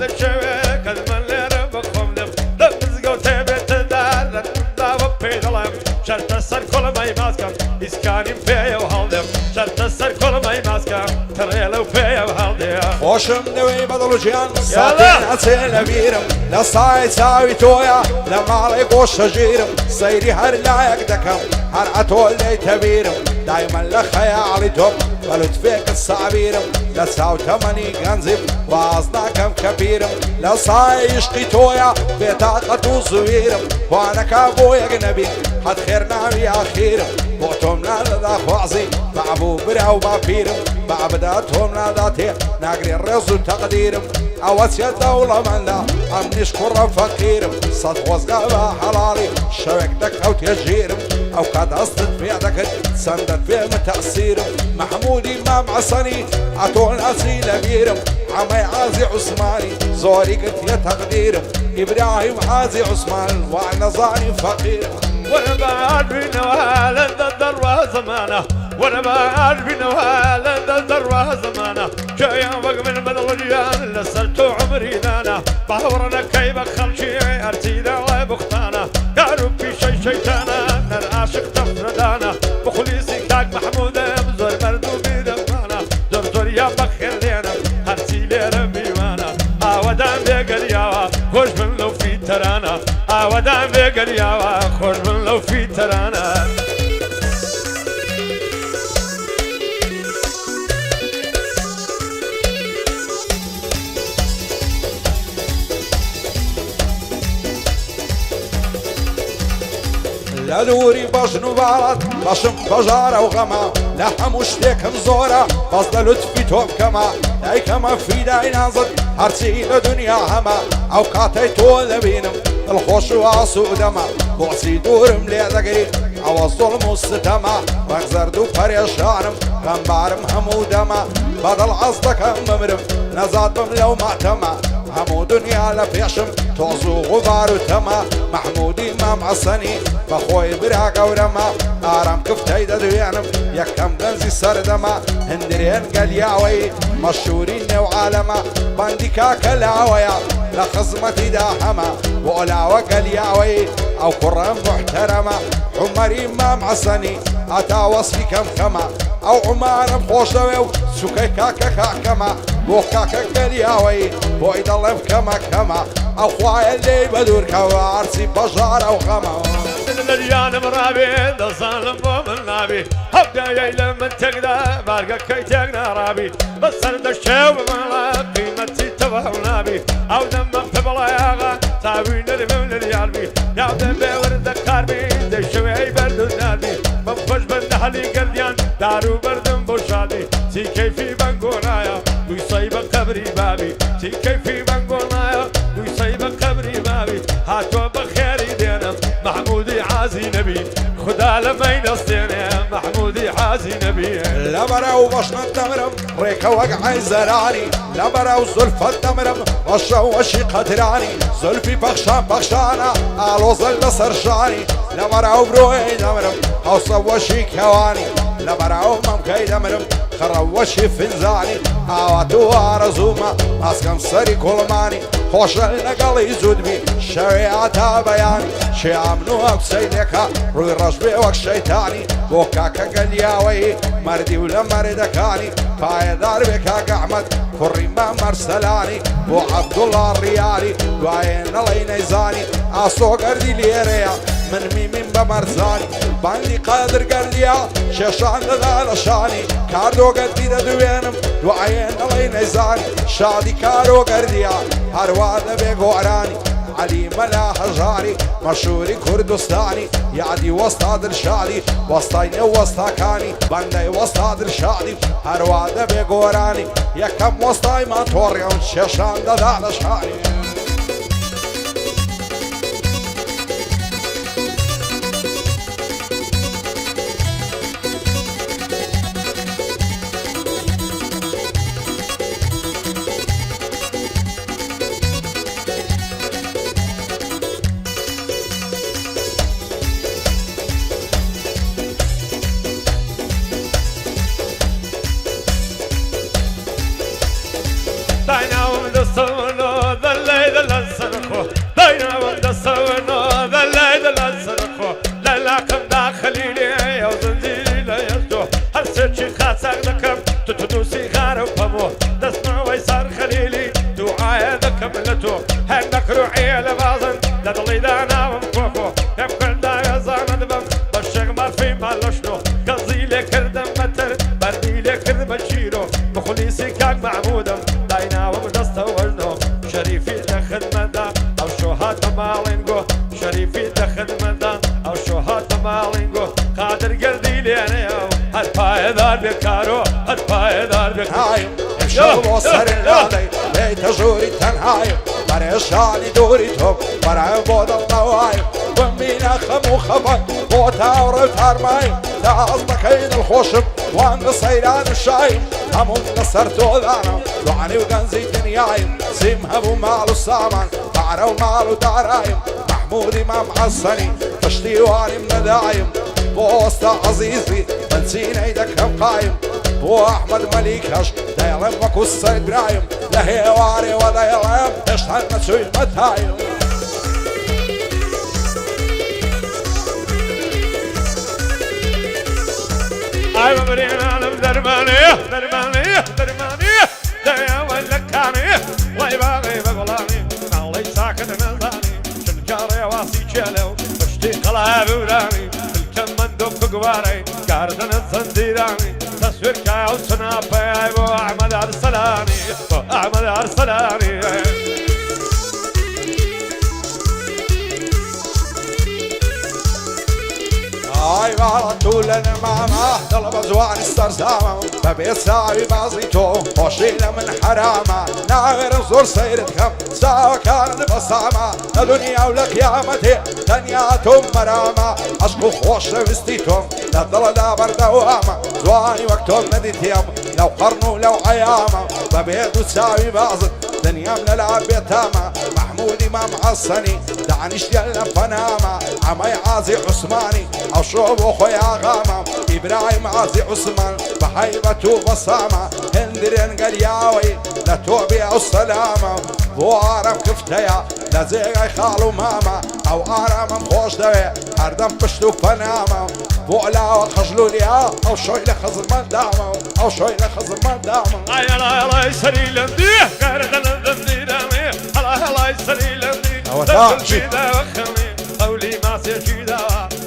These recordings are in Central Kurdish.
دشوي كلمة ليرة بخوم لم لمزقو تبت دار داو بيدلم شرط السر كل ما يماسكم إسكاني فيا وهالدم شرط السر كل ما يماسكم تريلو فيا وهالدم خوشم نوي بدلو جيان ساتين عسل بيرم لصاي ساوي تويا لمالي قوش جيرم سيري هر لايق دكم هر عتول لي تبيرم دايما لخيالي توم بلد فيك الصعبيرم لساو تمني غنزب وازنا كم كبيرم لصاي يشقي تويا بطاقة وزويرم وانا كابويا جنبي حد خيرنا يا خيرم بوتهم لذا خوازي بعبو برا وبابيرم بعبداتهم لذاتي ناقري الرزو تقديرم اواسيا الدولة من لا عم نشكر فقيرم صد وزقابا حلالي شبك دك او تجيرم او قد اصدت في دك سندت في متأثيرم محمود امام عصني عطول اصيل بيرم عمي عازي عثماني زوري قلت يا تقديرم ابراهيم عازي عثمان وانا ظاني فقيرم وانا بعد بنوال الدروة زمانه وانا بعد بنوال الدروة زمانه جاي انفق من بدلجان لسرتو عمري دانا بحورنا كيف خلشي ارتيدا وبختانا قالوا في شيطانا نرعاشق تفردانا بخليسي كاك محمود زور مردو بيدمانا زور يا بخير لينا هرسي لينا بيوانا ودان بقرياوا خوش من لو في ترانا ودان بقرياوا خوش من لو في ترانا لدوري بجنو بارد باشم بجارة وغما لحم وشتيكم زورة بصد لطفي توب كما داي كما في داي نازد هرسي لدنيا هما اوقاتي طول بينم الخوش وعصو دما بوسي دورم ليدقري او الظلم والستما بغزردو بريشانم غنبارم همو دما بدل عصدك ممرم نزاد بم لو معتما همو دنيا لفيشم توزو غبار وتما محمود امام عصني بخوي برا قورما آرام كفتاي دويانم يكم غنزي سردما هندرين قلياوي مشهورين وعالما باندي كاكا لاويا لخزمتي داحما ولا وقلياوي او قرام محترمة عمر امام عصني اتا وصفي كم خما او عمر بخوشوي سوكي كاكا كاكما بو كاكا قلياوي بو يضلم كما كما او خوايا اللي بدور كوارسي بجارة وخما الرجال مرابي ظالم ومن نابي هبدا لما تقدر بارقة كي تقنا رابي بس انا الشيو مالا قيمتي تبه ونابي او دم تبلا ياغا تاوين من اليالبي يا دم ورد كاربي دشوي برد نابي بفش بندحلي قليان دارو بردم بوشادي سي كيفي بنقونايا دوي صيب قبري بابي سي كيفي بنقونايا دوي صيب قبري بابي هاتوا بخيري دينا محمودي عازي نبي خدا لما ينصيني محمودي عازي نبي لبرا وبشنا التمرم ريكا وقعي زراني لبرا وزلفة التمرم وشا وشي قدراني زلفي بخشان بخشانا آلو زل سرشاني لبرا وبروي دمرم حوصا وشي كواني لبرا وممكي دمرم خروشي فنزاني آواتو آرزوما اسكم سري كلماني خوش لقلي زودبي شريعتا بياني شي عمنو اكسيدكا روي رجبي وك شيطاني بوكاكا قلياوي مردي ولا مردكاني فايدار بكاك احمد فريما مرسلاني بو عبد الله الريالي وعين الله نيزاني اسو قردي ليريا من ميمين بمرزاني باندي قادر قرديا شيشان لذا لشاني كاردو قدي دوينم وعين الله نيزاني شادي كارو قرديا هرواد بيقوراني علي ملا هجاري مشهوري كردستاني يعدي وسط الشادي وسطيني وسط كاني باندي وسط الشادي هرواد بيقوراني يكم وسطي ما توريون شيشان لذا لشاني دستونو ذلا سرخو لا قم داخلي لي يا زنجيري لا يزدو هر سرچي خاصك دكم تتنوسي غارو بمو تسمع ويسار خليلي دعايا دكم لتو هندك روحي لبازن ددلي دانا ومكوكو يمكن دا يزان دبم بشغمر في مالشنو قصي لي كردم متر بردي لي كرد بشيرو مخليسي كان معمودم داينا ومدستوجنو شريفي دخل مدى او شوهات مالينجو شريفي دخل مدى او شوهات مالينجو قادر قردي لي انا هالفايدار بكارو هالفايدار بكارو الشغل وصر اللالي بيت جوري تنهايو مرشاني دوريتهم مرعي بود النوايو ومينا خمو خبر وتاور التارماي تعظم كيد الخشب وان صيران الشاي همون نصرتو ذانا وعني وغنزي دنياي سيم هبو مالو سامان تعرو مالو دارايم محمود امام حسني تشتيواني من دايم بوسط عزيزي بنسين ايدك هم قايم بو احمد مليكش دايلم وكس ابراهيم لهيواري ودايلم تشتغل نسوي المتايم اي مبرينا درماني درماني درماني دايا ولكاني ويباغي بغلاني الله ساكن نزاني شنكاري واسي جلو بشتي قلاب وراني الكم من دوك قواري قاردن الزنديراني تصوير كاو سنابي ابو احمد ارسلاني احمد ارسلاني اي غلطوا لنا ماما طلب زوان استرزامة ببيت ساوي بازيتو وشيلة من حرامة ناغر زور سيرتكم ساوى كانت بصامة الدنيا ولقيامتي دنياتهم مرامة عشقو خوش وستيتهم للضل دابر دوامة زواني وقتهم نديتهم لو قرنوا لو عيامة ببيت تساوي بازت دنيا من العب يتامة محمود امام حسني دعنيش ديال فنامة عمي عازي عثماني او شوب اخويا غامة ابراهيم عازي عثمان بحيبته بصامة هندرين قلياوي لتوبي او السلامة بو عرم كفتيا لزيغي خالو ماما او عرم خوش دوي هردم بشتو فنامة بو علاوة خجلو ليا او شوي لخزر من دامة او شوي لخزر من دامة اي الله يسري لنديه قاردن الزنديراني الله يسري لنديه دخل شيدا وخمي قولي ما سيشيدا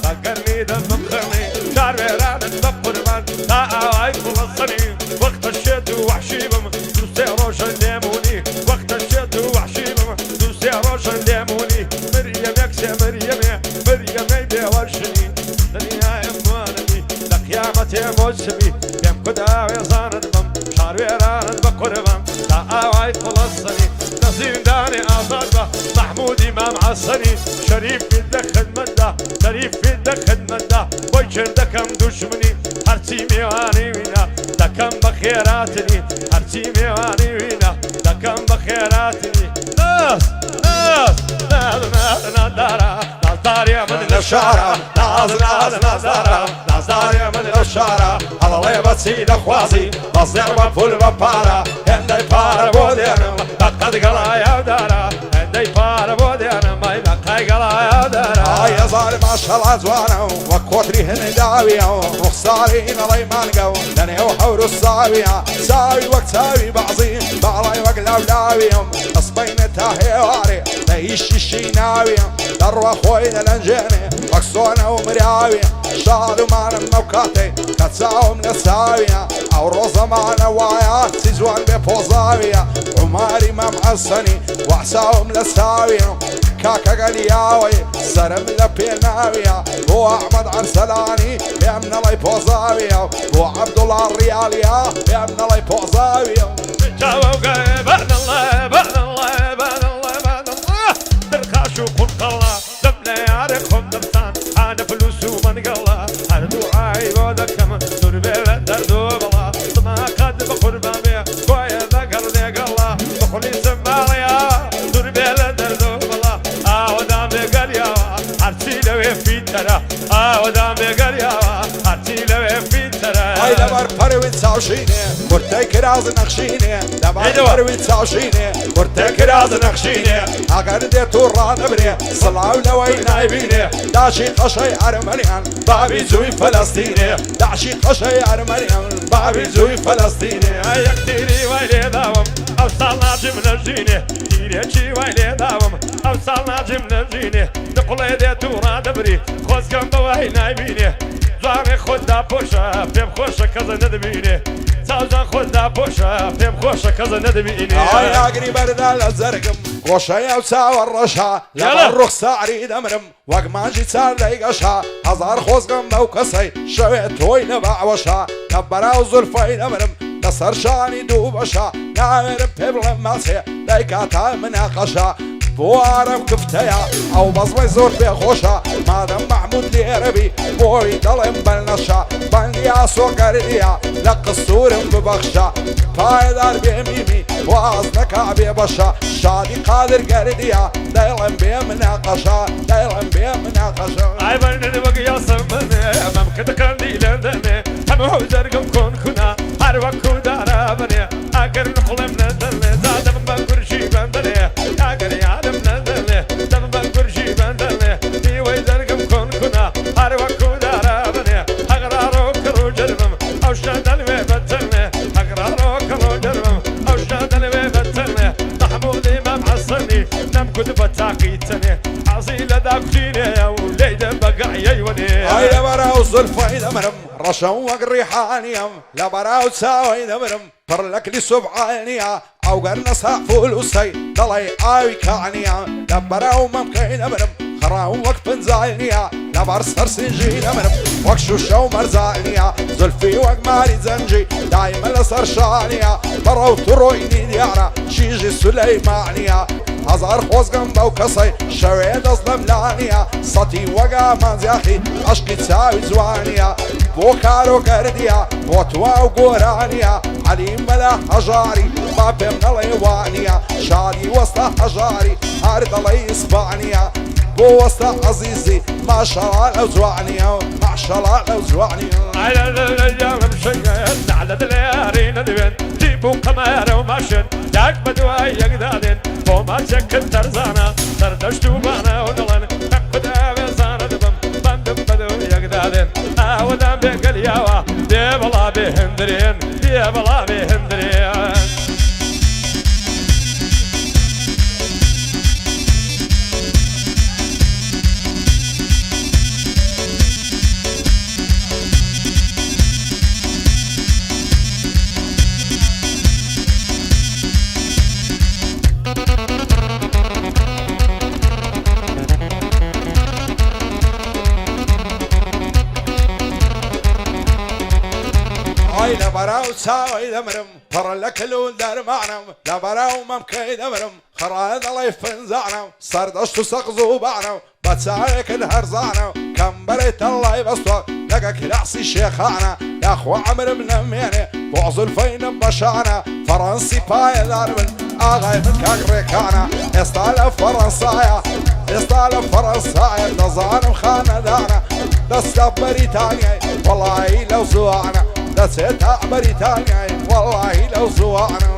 فكرني دم مخمي شعر بيران الدقرمان تاعاي خلصني وقت الشد وحشي بم دوسي روشن ليموني وقت الشد وحشي بم دوسي روشن ليموني مريم يكسي مريم يدي ورشني دنيا يموانني لقيامتي موسمي يم كداوي زاند بم شعر بيران الدقرمان تاعاي خلصني نصيب داني آزاد محمود امام حسني شريف في الدخل منده شريف في الدخل منده ويشر دكم دشمني هرسي ميواني وينا دكم بخيراتني هرسي ميواني وينا دكم بخيراتني ناس نادارا نازدار يا من الشارع نازدار يا من الشارع الله يبسي دخوازي مصدر بفول ببارا هندي بارا بودينا قد قلا يا دارا هندي بارا بودينا ما يبقى قلا يا دارا يا ظالم اشهر ازوانا وكوتري هن داوية رخصارين الله يمانقو لاني وحور الصاوية ساوي وقت ساوي بعظيم بعلاي وقلب داويهم اصبين تاهيواري ليش الشيناوية دروا خوينا لنجيني مكسونة ومراوية شالوا معنا الموكاتي كتساوم نساوية او روزة معنا وايا سيزوان بفوزاوية عماري امام حسني وحساوم لساوية كاكا قلياوي سرم لبيناوية بو احمد عرسلاني يا من الله يفوزاوية بو عبد الله الريالية يا من الله يفوزاوية جاوب بعد الله بعد الله بعد الله بعد الله ترخاشو كل قلا دمنا يعرفهم دمتان انا فلوس ومن قلا هر دعاي ودكم تربية دردو بلا ما قد بقربان بيه كوية ذكر ذي قلا بخلي سماليا تربية دردو بلا ودام بقليا هرسي لوي في ترى ودام بقليا هرسي لوي في ترى هاي لبر فروي تاوشيني كورتي كراز نقشيني لما مروي تاوشيني كورتي كراز نقشيني اگر دي تورا نبري صلاة ولوي نايبيني داشي قشي ارمنيان بابي زوي فلسطيني داشي قشي ارمنيان بابي زوي فلسطيني يا كتيري ويلي داوم اوصلنا جملة جيني تيريكي ويلي داوم اوصلنا جملة جيني دقلي دي تورا دبري خوز كم بواهي نايبيني زواني خدا بوشا فيم خوشا كذا ندبيني زوزان خدا بوشا فيم خوشا كذا ندبيني هاي اقري بردا لزرقم خوشا وساوى الرشا لما الرخصة عريد امرم وق ما جيت سال ليقشا هزار خوزقم بوكسي شويت توي نبع وشا كبرا وزلفين امرم نصر شاني دوبشا نعرف ببل ماسي ليكاتا مناقشا بوارم كفتيا او بصمي زور بخوشا مادام محمود لي ربي بوي ضلم بلنشا بنيا سوقريا لقصور ببخشا فايدار بيميمي وازنك عبي بشا شادي قادر قرديا دايلم بمناقشا دايلم بمناقشا اي بني بقيا سمني ممكن كاندي لندني هم زرقم كون كنا هر وقت دارا بني اگر نقلم ندلي زادم بنقرشي بندلي اگر يعلم ندلي دم بنقرشي بندلي دي ويزرقم كون كنا هر وقت دارا بني اقرارو كرو جرمم او شادل ويبتلني اقرارو كرو جرمم او شادل ويبتلني محمود امام حسني نم كنت بتاقيتني عزيل داكتيني يا وليد بقع يوني هاي براو زلفين امرم رشا وقريحانيم لا براو تساوي امرم فرلك لي سبعانيا او قرنا صافول وسي ضلي عاوي كعنيا لا براو ممكن امرم خراو وقف زاينيا لا برسر سنجين امرم وقشو شو مرزانيا زلفي وقمالي زنجي دايما لصر شانيا براو ترويني ديارا شيجي سليمانيا هزار خوزقم بوكسي شويد اظلم لانيا صتي وقا منزياخي عشقي تساوي زوانيا بوكارو قرديا بوتوا وقورانيا علي ملا حجاري بابي من اليوانيا شادي وسط حجاري هارد الله اسبانيا بو وسط عزيزي ما شاء الله لو زوانيا ما شاء الله لو زوانيا على الرجال مشيت على دليارين دوين جيبوا قمار وماشن داك بدوا يقدادين وما شكل ترزانا تردشتو بانا ونلن تقد ابيزانا دبم بندم بدوا يقدادين ودام بقلياوا دي بلا بهندرين دي بلا بهندرين هاي لبراو تساوي دمرم فر لك لون دار معنم لبراو ممكن دمرم خرايد الله يفنزعنا صردشت سقزو بعنا بتساعيك الهرزعنا كم بريت الله يبسطك لقاك رأسي شيخانا يا اخو عمر من اميني بعزل فين بشعنا فرنسي باي داربن اغاي من كاكريكانا استعلا فرنسايا استعلا فرنسايا نظام خانة دانا دستا بريطانيا والله لو زوعنا دستا بريطانيا والله لو زوعنا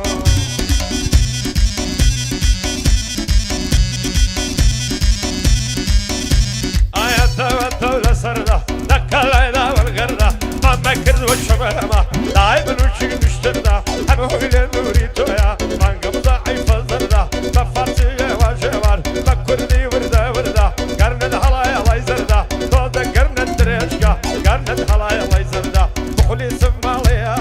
تولا سرده دكالا والغرده ما مكر والشبابه دايما وشك مشترده هم هو اللي نوري تويا من قبضه عيف الزرده بفارسي وشبار بكردي ورده ورده قرن الهلايا الله يزرده تودا قرن الدريشكا قرن الهلايا الله يزرده بخلي سماليا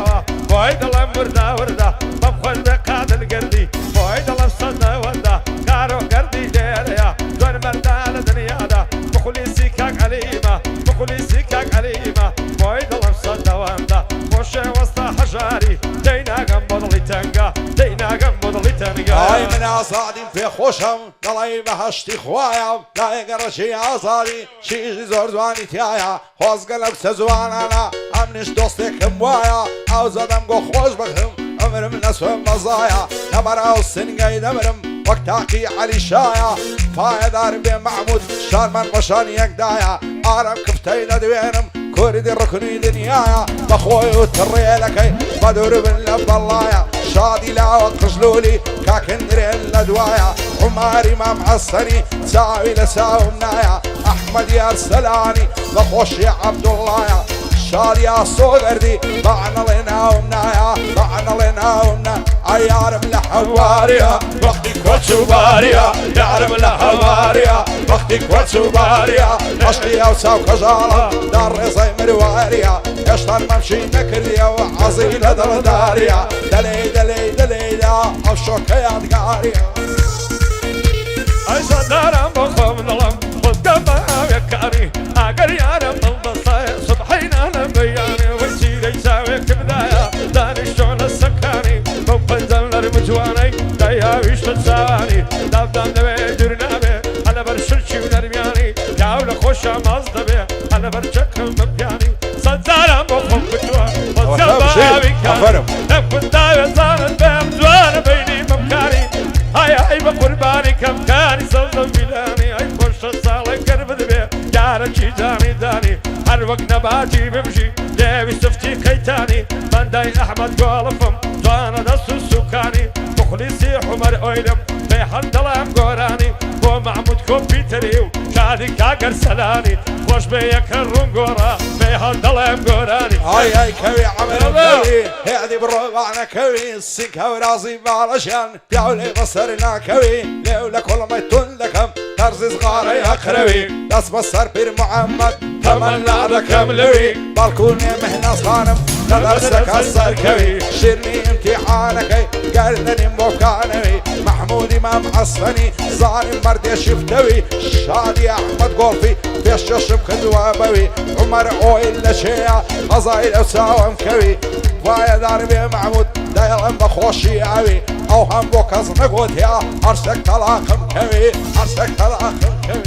وايد الله ورده ورده بخل بقاد القردي وايد الله صدى ورده كارو قردي ديريا دون مردان الدنيا ده بخلي سيكاك عليمه بخلي سيكاك عليمه وايد الله صدى ورده وشه وسط حجاري دينا قنبض لي تنقى دينا قنبض لي تنقى هاي من عصادين في خوشم دلي بهشتي خوايا لا يقرا شي عصادي شي زور زواني تيايا خوز قلق سزوان انا امنش دوستك موايا او زدم قو خوش بخم امرم نسوم مزايا نمرا السنقاي دمرم وقتاقي علي شايا فايدار بين محمود شارمان وشان يقدايا ارم كفتين دوينم كردي ركني دنيايا بخوي وتريلكي بدور باللب اللايا شادي لا وقجلولي كاكندري الادوايا عماري ما معصني ساوي لساوي منايا احمد يا السلاني بخوش يا عبد الله يا شادي يا صغردي معنا لنا ومنايا معنا لنا ومنا عيار الحواريا وقتك وتشوباريا يعرف الحواريا وقتك وتشوباريا عشقي وساو كجارة دار رزي مرواريا يشطر ممشي نكريا وعزيلة درداريا دلي دلي دلي لا أفشوك يا دقاريا أي صدارا بخوم ظلم والدفع يكاري أقر يا رب البصايا صبحينا لمبياني ويسير يساوي كبدايا داني الشعل السكاني مبنزل المجواني دايا ويش تساواني دافدان دبي درنابي على برشلشي ونرمياني ياولا خوشا مصدبي على برشك المبياني صدارا بخوم كتوا والدفع يكاري نفن دايا زانت بهم زوانا بيني ممكاني هاي بقرباني كم كاني صوصا بلاني هاي خوش الصالة كربد بيه جارتي داني داني هر وقت نباتي بمشي ديوي سفتي خيتاني من داي احمد قولفم زوانا دستو السكاني مخلصي حمر اويلم بي حد الله قوراني بو معمود كمبيوتري شادي كاقر سلاني خوش بيك الرنقورة بي حد الله قوراني هاي كوي عمل كوي هادي بالربعنا كوي السكة ورازي بالاشان بيعولي بصرنا كوي لولا كل ما يتون لكم طرز صغار يا خروي داس بصر بير محمد تمنى لكم لوي بالكون مهنا صانم تدرسك الصر كوي شرني امتحانك قالني موكانوي محمود امام عصفني ظالم مرد شفتوي شادي احمد قولفي بيششم كذوابوي عمر اويل لشيع غزايل وساوم كوي ويا داربي محمود دايلم بخوشي اوي او هم بوكز نقود يا ارسك طلاقم كوي ارسك طلاقم كوي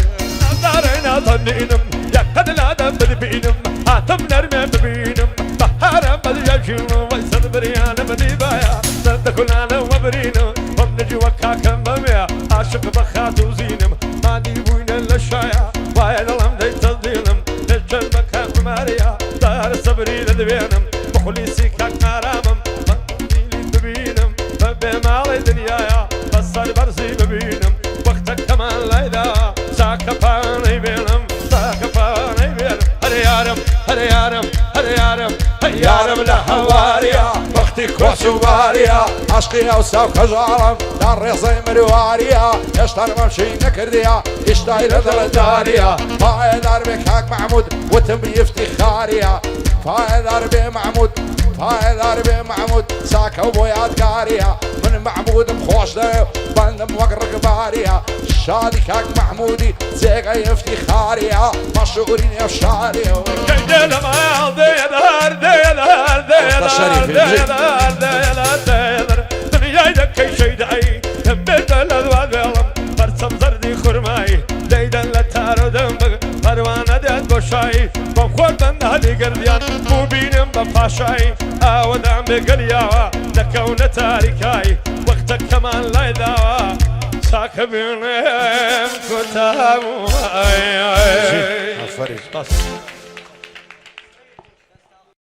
دارنا ظنينم يقد الادم بدبينم هاتم نرمي ببينم بحارم بديجينم ويسد بريان بديبايا صد كلنا وبرينم ومنجي وكاكم بميا عاشق بخاتو زينم ما ديبوين للشايا ويا دلم دي تضيلم نجل مكان ماريا دار صبري لدبينم مخلصي كاك نارامم مديني ببينم ببمالي دنيايا بصر برزي ببينم وقتك كمان لايدا ساكفاني بينم ساكفاني بينم هري يارم هري يارم هري يارم هري يارم لحواريا وقتك وسواريا عشقي اوساو كجارم دار رزي مرواريا يشتر ممشي نكرديا يشتاي لدرداريا فاي داربك هاك محمود وتم يفتخاريا فاي داربي محمود فاي داربي محمود ساكا وبويات قاريا من محمود مخوش ده بندم وقرق باريا شادي كاك محمودي زيقا يفتخاريا مشهورين يا شاريا ديال ما ديال ديال ديال ديال ديال دنيا دكي شي داي تبت الواد بلم برسم زردي خرماي ديدن لتارو دمبق پروانه داد بشای بم خوردن هلی گردیان بو بینم بپاشای آودم بگلیاوا دکون تاریکای وقت کمان لای داوا ساک بینم کتامو